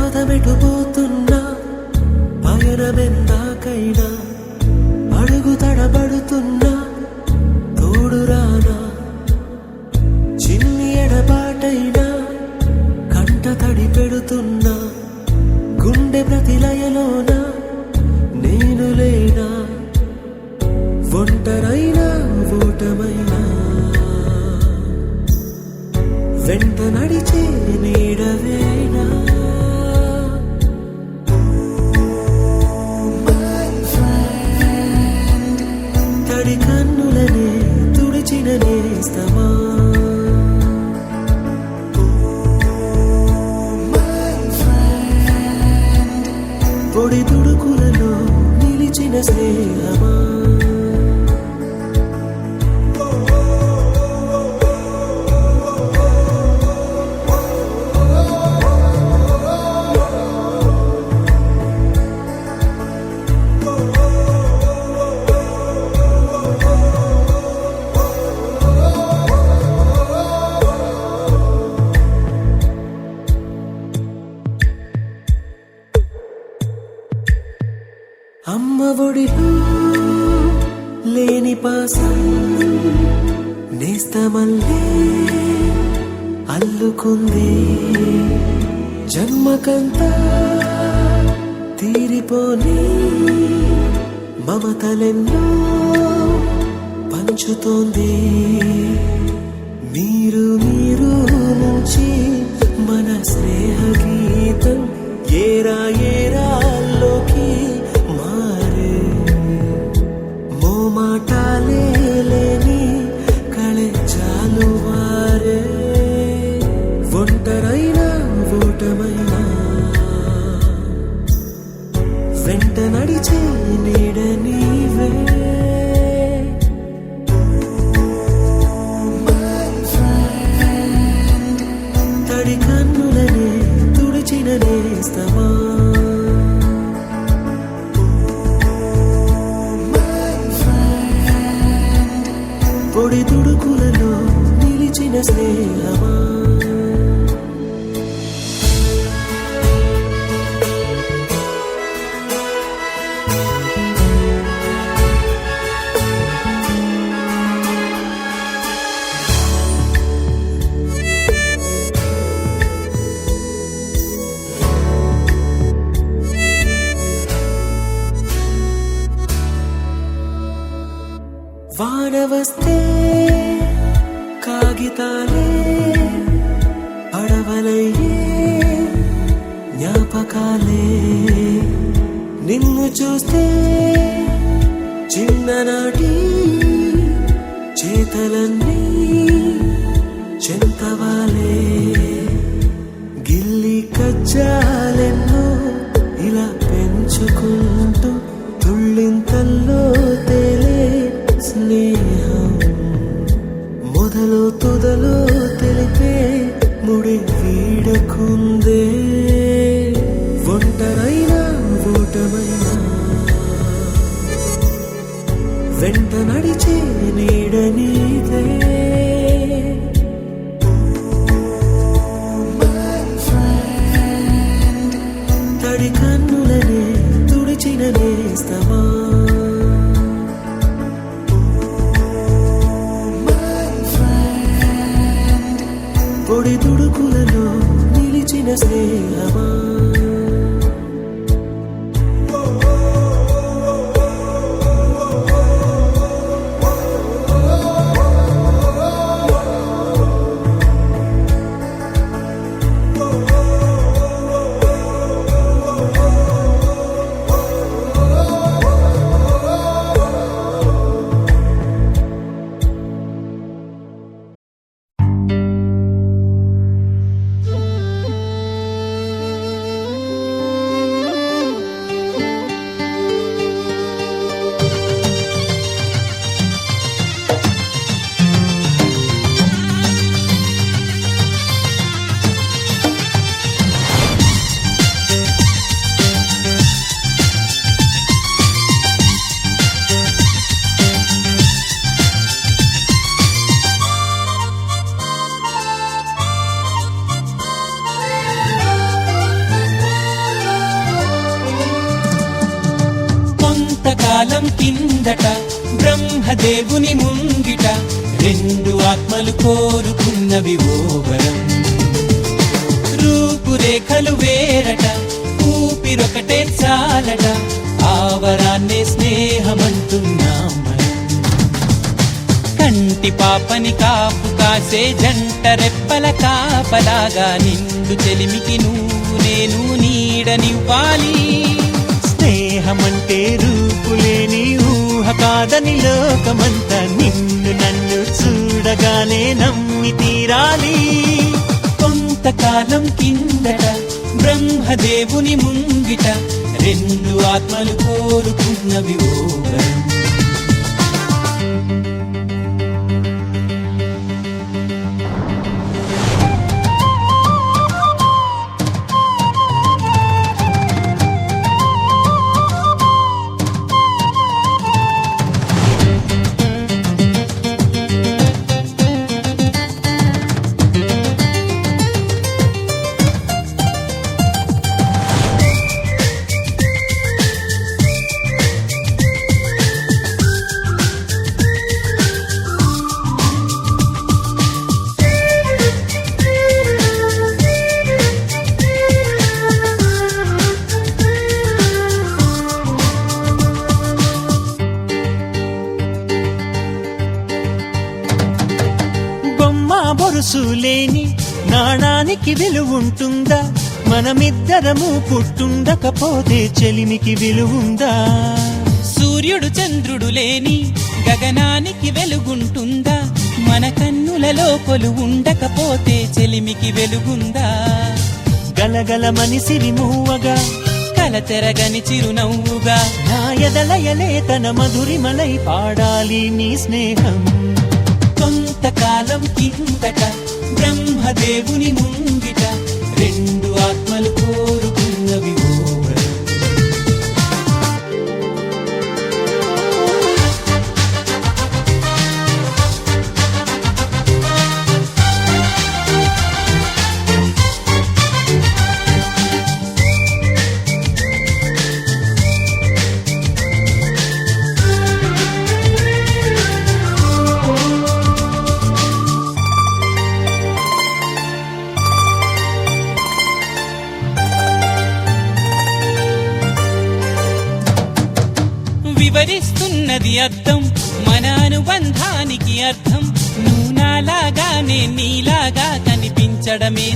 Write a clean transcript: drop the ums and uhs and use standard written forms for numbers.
పాదమెటుపోతున్నా పయనమెందాకైనా అడుగు తడబడుతున్నా తోడురానా చిన్ని ఎడబాటైనా కంట తడి పెడుతున్నా గుండె ప్రతిలయలోన నేను లేనా ఒంటరైనా ఓటమైనా వెంట నడిచే నీడవేనా తడి కన్నులనే తుడిచిన నేస్తమా పొడి తుడుకులలో నిలిచిన స్నేహమా అమ్మ ఒడిలో లేని పాసం నేస్తమల్లే అల్లుకుంది జన్మకంతా తీరిపోని మమతలెన్నో పంచుతోంది మీరు మీరు నుంచి మన స్నేహ గీతం ఏరా ఏరాల్లోకి మారే మోమాటాలే లేని కళే చాలు వారే ఒంటరైనా ఓటమైనా వెంట నడిచే నీడ నీవే తడి కన్నులనే తుడిచిన నేస్తమా పొడి తుడుకులలో నిలిచిన స్నేహమా వస్తే కాగితాలే అడవలయ్యే జ్ఞాపకాలే నిన్ను చూస్తే చిన్ననాటి చేతలన్నీ చెంతవాలే గిల్లి కజ్జాలెన్నో ఇలా పెంచుకుంటూ తుళ్ళింతల్లో తేలే స్నేహం మొదలు తుదలో తెలిపే ముడి వీడకుందే ఒంటరైనా ఓటమైనా వెంట నడిచే నీడ నీదే తడి కన్నులనే తుడిచిన నేస్తమా పొడి తుడుకులలో నిలిచిన స్నేహమా కాలం కిందట బ్రహ్మదేవుని ముంగిట రెండు ఆత్మలు కోరుకున్నవి ఓ వరం రూపురేఖలు వేరట ఊపిరొకటే చాలట ఆ వరాన్నే స్నేహమంటున్నాం మనం కంటి పాపని కాపు కాసే జంట రెప్పల కాపలాగా నిండు చెలిమికి నువ్వు నేను నీడనివ్వాలి స్నేహమంటే రూపులేని ఊహ కాదని లోకమంతా నిన్ను నన్ను చూడగానే నమ్మి తీరాలి కొంతకాలం కిందట బ్రహ్మదేవుని ముంగిట రెండు ఆత్మలు కోరుకున్నవి ఓ వరం బొరుసులేని నాణానికి విలువుంటుందా మనమిద్దరము పుట్టుండకపోతే చెలిమికి విలువుందా సూర్యుడు చంద్రుడు లేని గగనానికి వెలుగుంటుందా మన కన్నులలో కొలువుండకపోతే చెలిమికి వెలుగుందా గలగలమని సిరిమూవగా కలతెరగని చిరునవ్వుగా నా ఎదలయలే తన మధురిమలై పాడాలి నీ స్నేహం కొంతకాలం కిందట బ్రహ్మదేవుని ముంగిట రెండు ఆత్మలు కోరుకున్నవి ఓ వరం వివరిస్తున్నది అర్థం మన మన అనుబంధానికి అర్థం నువ్వు నాలాగా నేను నీలాగా కనిపించడమే